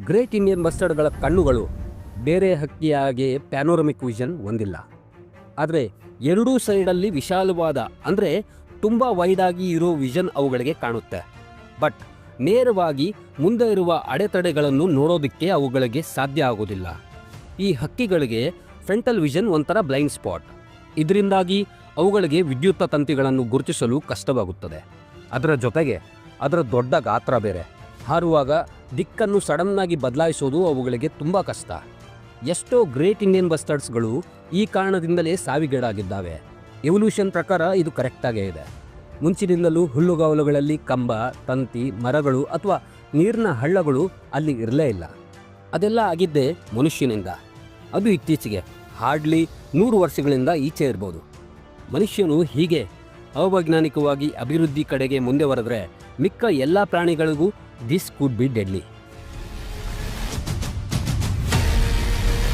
Great Indian ಬಸ್ಟರ್ಡ್ಗಳ ಕಣ್ಣುಗಳು ಬೇರೆ ಹಕ್ಕಿಯಾಗಿ panoramic vision ಹೊಂದಿಲ್ಲ. ಆದರೆ ಎರಡೂ ಸೈಡಲ್ಲಿ ವಿಶಾಲವಾದ ಅಂದರೆ ತುಂಬ ವೈಡಾಗಿ ಇರೋ ವಿಷನ್ ಅವುಗಳಿಗೆ ಕಾಣುತ್ತೆ. ಬಟ್ ನೇರವಾಗಿ ಮುಂದೆ ಇರುವ ಅಡೆತಡೆಗಳನ್ನು ನೋಡೋದಕ್ಕೆ ಅವುಗಳಿಗೆ ಸಾಧ್ಯ ಆಗೋದಿಲ್ಲ. ಈ ಹಕ್ಕಿಗಳಿಗೆ ಫ್ರಂಟಲ್ ವಿಷನ್ ಒಂಥರ ಬ್ಲೈಂಡ್ ಸ್ಪಾಟ್. ಇದರಿಂದಾಗಿ ಅವುಗಳಿಗೆ ವಿದ್ಯುತ್ ತಂತಿಗಳನ್ನು ಗುರುತಿಸಲು ಕಷ್ಟವಾಗುತ್ತದೆ. ಅದರ ಜೊತೆಗೆ ಅದರ ದೊಡ್ಡ ಗಾತ್ರ ಬೇರೆ. ಹಾರುವಾಗ ದಿಕ್ಕನ್ನು ಸಡನ್ನಾಗಿ ಬದಲಾಯಿಸೋದು ಅವುಗಳಿಗೆ ತುಂಬ ಕಷ್ಟ. ಎಷ್ಟೋ ಗ್ರೇಟ್ ಇಂಡಿಯನ್ ಬಸ್ಟರ್ಡ್ಸ್ಗಳು ಈ ಕಾರಣದಿಂದಲೇ ಸಾವಿಗೀಡಾಗಿದ್ದಾವೆ. ಎವಲ್ಯೂಷನ್ ಪ್ರಕಾರ ಇದು ಕರೆಕ್ಟಾಗೇ ಇದೆ. ಮುಂಚಿನಿಂದಲೂ ಹುಲ್ಲುಗಾವಲುಗಳಲ್ಲಿ ಕಂಬ, ತಂತಿ, ಮರಗಳು ಅಥವಾ ನೀರಿನ ಹಳ್ಳಗಳು ಅಲ್ಲಿ ಇರಲೇ ಇಲ್ಲ. ಅದೆಲ್ಲ ಆಗಿದ್ದೇ ಮನುಷ್ಯನಿಂದ. ಅದು ಇತ್ತೀಚೆಗೆ ಹಾರ್ಡ್ಲಿ 100 ವರ್ಷಗಳಿಂದ ಈಚೆ ಇರ್ಬೋದು. ಮನುಷ್ಯನು ಹೀಗೆ ಅವೈಜ್ಞಾನಿಕವಾಗಿ ಅಭಿವೃದ್ಧಿ ಕಡೆಗೆ ಮುಂದೆ ಬರೆದ್ರೆ ಮಿಕ್ಕ ಎಲ್ಲ ಪ್ರಾಣಿಗಳಿಗೂ this could be deadly.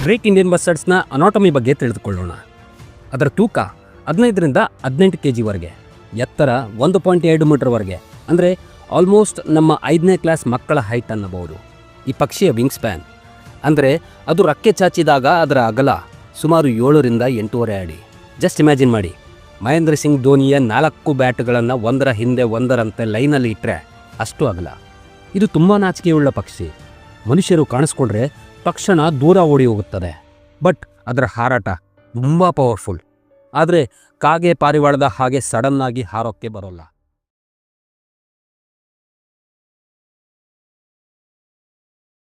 Great Indian ಬಸ್ಟರ್ಡ್ಸ್ನ ಅನಾಟಮಿ ಬಗ್ಗೆ ತಿಳಿದುಕೊಳ್ಳೋಣ. ಅದರ ತೂಕ 15ರಿಂದ 18 kgವರೆಗೆ, ಎತ್ತರ 1.2 ಮೀಟರ್ವರೆಗೆ, ಅಂದರೆ ಆಲ್ಮೋಸ್ಟ್ ನಮ್ಮ 5ನೇ ಕ್ಲಾಸ್ ಮಕ್ಕಳ ಹೈಟ್ ಅನ್ನಬಹುದು. ಈ ಪಕ್ಷಿಯ ವಿಂಗ್ ಸ್ಪ್ಯಾನ್ ಅಂದರೆ ಅದು ರೆಕ್ಕೆ ಚಾಚಿದಾಗ ಅದರ ಅಗಲ ಸುಮಾರು 7ರಿಂದ 8.5 ಅಡಿ. ಜಸ್ಟ್ ಇಮ್ಯಾಜಿನ್ ಮಾಡಿ, ಮಹೇಂದ್ರ ಸಿಂಗ್ ಧೋನಿಯ 4 ಬ್ಯಾಟ್ಗಳನ್ನು ಒಂದರ ಹಿಂದೆ ಒಂದರಂತೆ ಲೈನಲ್ಲಿ ಇಟ್ಟರೆ ಅಷ್ಟು ಅಗಲ. ಇದು ತುಂಬ ನಾಚಿಕೆಯುಳ್ಳ ಪಕ್ಷಿ. ಮನುಷ್ಯರು ಕಾಣಿಸ್ಕೊಂಡ್ರೆ ತಕ್ಷಣ ದೂರ ಓಡಿ ಹೋಗುತ್ತದೆ. ಬಟ್ ಅದರ ಹಾರಾಟ ತುಂಬ ಪವರ್ಫುಲ್. ಆದರೆ ಕಾಗೆ ಪಾರಿವಾಳದ ಹಾಗೆ ಸಡನ್ನಾಗಿ ಹಾರೋಕ್ಕೆ ಬರೋಲ್ಲ.